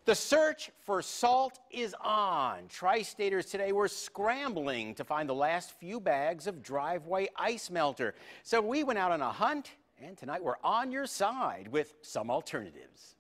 The search for salt is on. Tri-Staters today were scrambling to find the last few bags of driveway ice melter. So we went out on a hunt, and tonight we're on your side with some alternatives.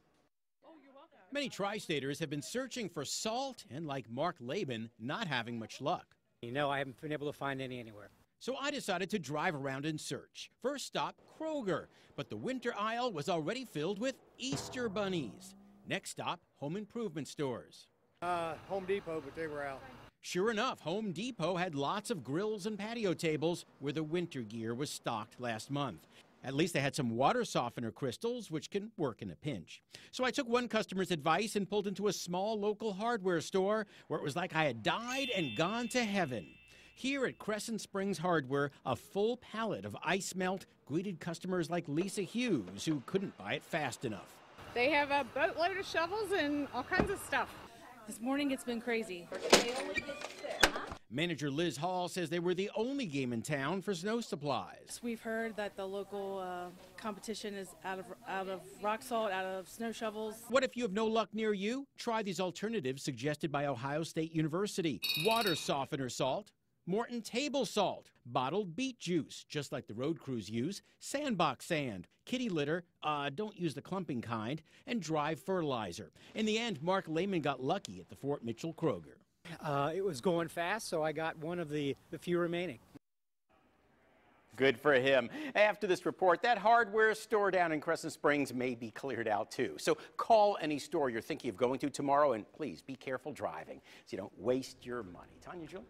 Many Tri-Staters have been searching for salt and, like Mark Laban, not having much luck. I haven't been able to find any anywhere. So I decided to drive around and search. First stop, Kroger, but the winter aisle was already filled with Easter bunnies. Next stop, home improvement stores. Home Depot, but they were out. Sure enough, Home Depot had lots of grills and patio tables where the winter gear was stocked last month. At least they had some water softener crystals, which can work in a pinch. So I took one customer's advice and pulled into a small local hardware store where it was like I had died and gone to heaven. Here at Crescent Springs Hardware, a full pallet of ice melt greeted customers like Lisa Hughes, who couldn't buy it fast enough. They have a boatload of shovels and all kinds of stuff. This morning it's been crazy. Manager Liz Hall says they were the only game in town for snow supplies. We've heard that the local competition is out of rock salt, out of snow shovels. What if you have no luck near you? Try these alternatives suggested by Ohio State University. Water softener salt, Morton table salt, bottled beet juice, just like the road crews use, sandbox sand, kitty litter, don't use the clumping kind, and dry fertilizer. In the end, Mark Lehman got lucky at the Fort Mitchell Kroger. It was going fast, so I got one of the few remaining. Good for him. After this report, that hardware store down in Crescent Springs may be cleared out too. So call any store you're thinking of going to tomorrow, and please be careful driving so you don't waste your money. Tanya, Julie?